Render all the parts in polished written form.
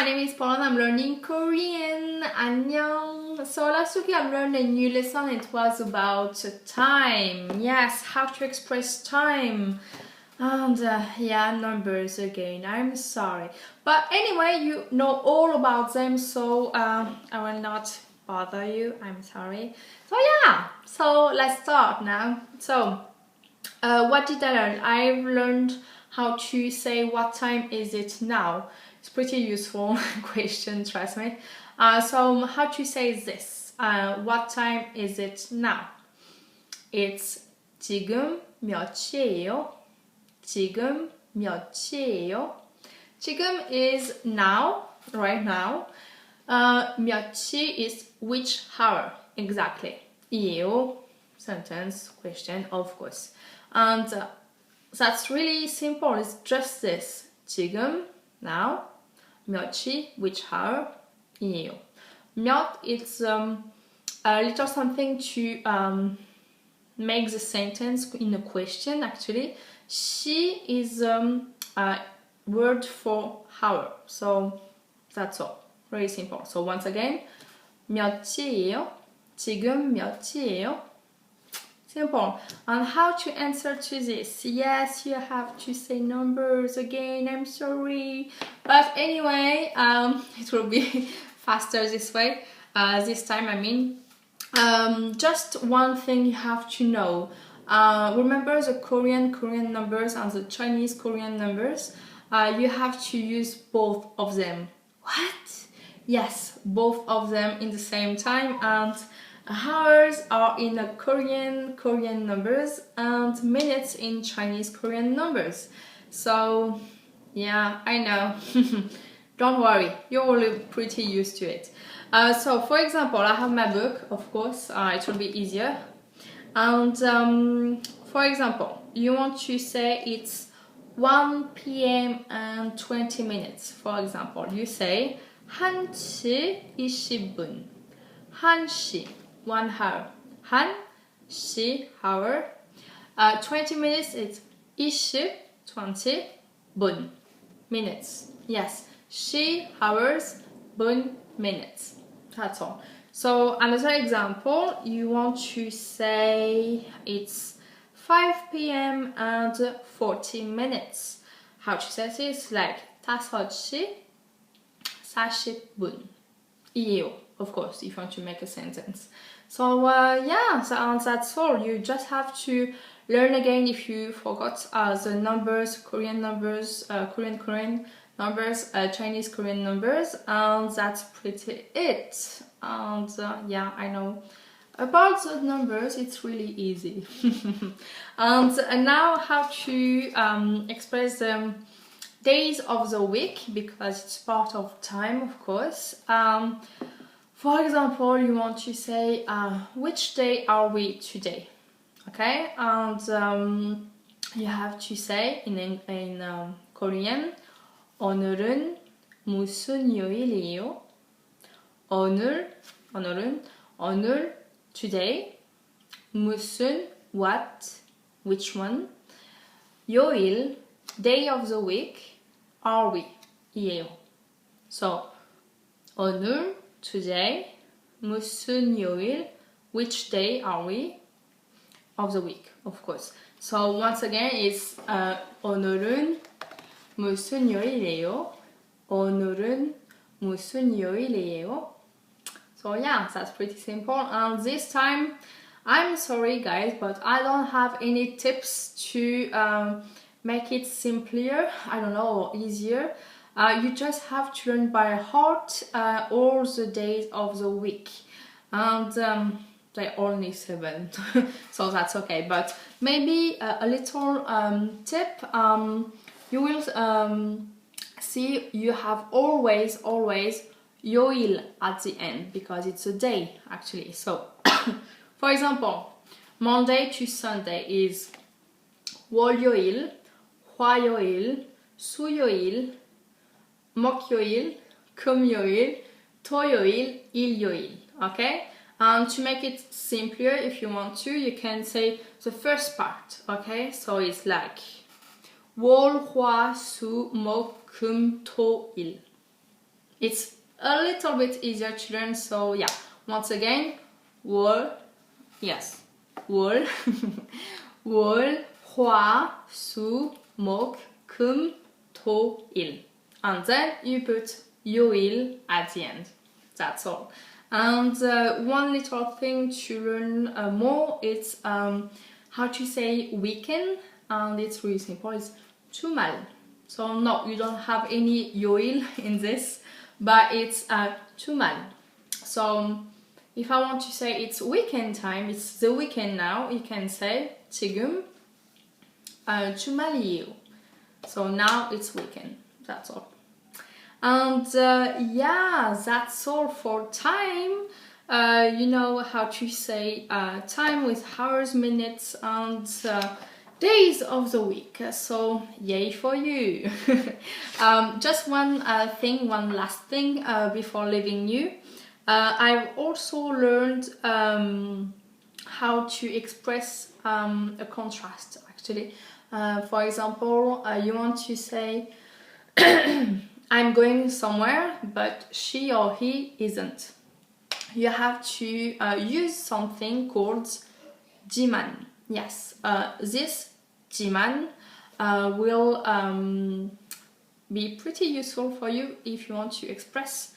name is Paul and I'm learning Korean. 안녕. So last week I learned a new lesson. It was about time. Yes, how to express time. And yeah, numbers again. I'm sorry. But anyway, you know all about them, so I will not bother you. I'm sorry. So yeah, so let's start now. So what did I learn? I've learned how to say what time is it now. It's pretty useful question, trust me. So how to say this? What time is it now? It's 지금 몇 시예요? 지금 몇 시예요? 지금 is now, right now. 몇 시 is which hour exactly? 이요, sentence, question, of course. And that's really simple. It's just this. 지금, now. 몇 시, which hour? 이요. 몇, it's a little something to make the sentence in a question, actually. 시 is a word for hour. So that's all. Very simple. So once again, 몇 시예요? 지금 몇 시예요? Simple. And how to answer to this? Yes, you have to say numbers again. I'm sorry. But anyway, it will be faster this way. This time, I mean. Just one thing you have to know. Remember the Korean numbers and the Chinese Korean numbers. You have to use both of them. What? Yes, both of them in the same time, and hours are in a Korean numbers and minutes in Chinese Korean numbers. So yeah, I know. Don't worry, you're all pretty used to it. So for example, I have my book, of course, it will be easier. And for example, you want to say it's 1 p.m. and 20 minutes. For example, you say 1시 20분. 1시, 1 hour. 1시, hour. 20 minutes, it's 20 분, minutes. Yes, 시, hours, 분, minutes. That's all. So another example, you want to say it's 5 p.m. and 40 minutes. How to say this? Like 5시 40분. 이에요, of course, if you want to make a sentence. So yeah, so that's all. You just have to learn again if you forgot the numbers, Korean numbers, Korean numbers, Chinese Korean numbers, and that's pretty it. And yeah, I know about the numbers, it's really easy. And now how to express the days of the week, because it's part of time, of course. For example, you want to say which day are we today? Okay, and you have to say in Korean, 오늘은 무슨 요일이에요? 오늘, today. 무슨, what, which one. 요일, day of the week. Are we? 이에요. So, 오늘, today. 무슨 요일, which day are we? Of the week, of course. So once again, it's 오늘은 무슨 요일이에요? 오늘은 무슨 요일이에요? So yeah, that's pretty simple. And this time, I'm sorry guys, but I don't have any tips to make it simpler, I don't know, easier. You just have to learn by heart all the days of the week. And they're only 7, so that's okay. But maybe a little tip, you will see you have always 요일 at the end, because it's a day actually. So for example, Monday to Sunday is 월요일, 화요일, 수요일, 목요일, 금요일, 토요일, 일요일. Okay? And to make it simpler, if you want to, you can say the first part. Okay? So it's like 월, 화, 수, 목, 금, 토, 일. It's a little bit easier to learn, so yeah, once again, 월, yes, 월, 월, 화, 수, 목, 금, 토, 일. And then you put 요일 at the end. That's all. And one little thing to learn more, it's how to say weekend, and it's really simple, it's 주말. So no, you don't have any 요일 in this, but it's 주말. So if I want to say it's weekend time, it's the weekend now, you can say 지금 주말이에요. So now it's weekend. That's all. And yeah, that's all for time. You know how to say time with hours, minutes, and days of the week. So yay for you. Just one last thing before leaving you. I've also learned how to express a contrast, actually. For example, you want to say I'm going somewhere, but she or he isn't. You have to use something called 지만. Yes, this 지만 will be pretty useful for you if you want to express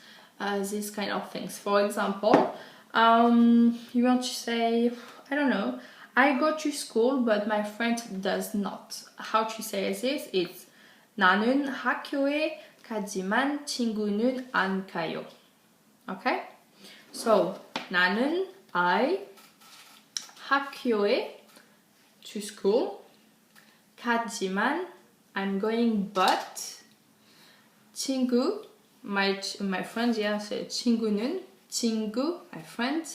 these kind of things. For example, you want to say, I don't know, I go to school, but my friend does not. How to say this? It's 나는 학교에 가지만 친구는 안 가요. Okay? So, 나는 I 학교에 to school 가지만 I'm going but 친구 my friend, yeah, so 친구는 친구 my friend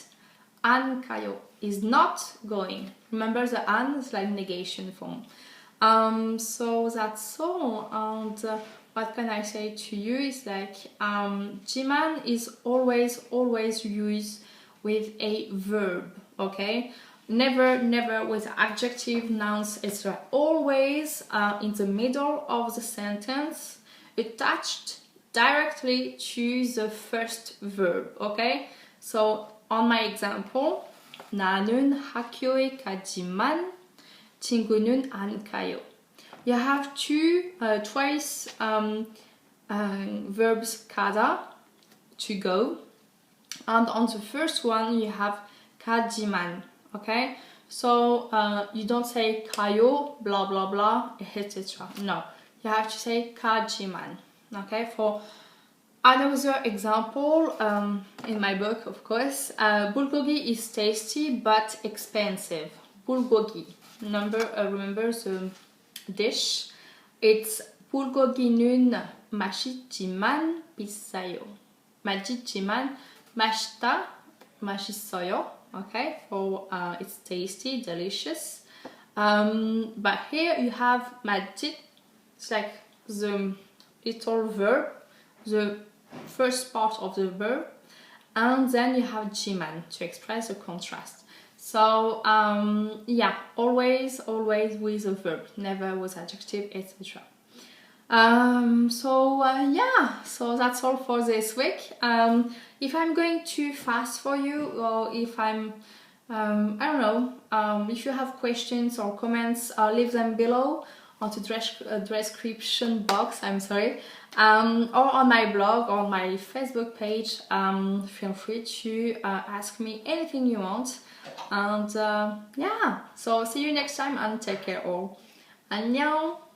안 가요 is not going. Remember the an is like negation form. So that's all. And what can I say to you is like 지만 is always used with a verb, okay? Never with adjective, nouns, etc. Always in the middle of the sentence, attached directly to the first verb, okay? So on my example, 나는 학교에 가지만 친구는 안 가요. You have two twice verbs 가다, to go, and on the first one you have 가지만. Okay, so you don't say 가요 blah blah blah etc. No, you have to say 가지만. Okay, for another example, in my book, of course, bulgogi is tasty but expensive. bulgogi. Remember the dish. It's bulgo기는 맛있지만 비싸요. 맛있지만 맛있다, 맛있어요. Okay, for it's tasty, delicious. But here you have 맛있. It's like the little verb, the first part of the verb, and then you have 지만 to express the contrast. So yeah, always with a verb, never with adjective, etc. Yeah, so that's all for this week. If I'm going too fast for you, or if I'm I don't know, if you have questions or comments, leave them below on the description box, I'm sorry, or on my blog or my Facebook page. Feel free to ask me anything you want. And yeah, so see you next time and take care all. 안녕.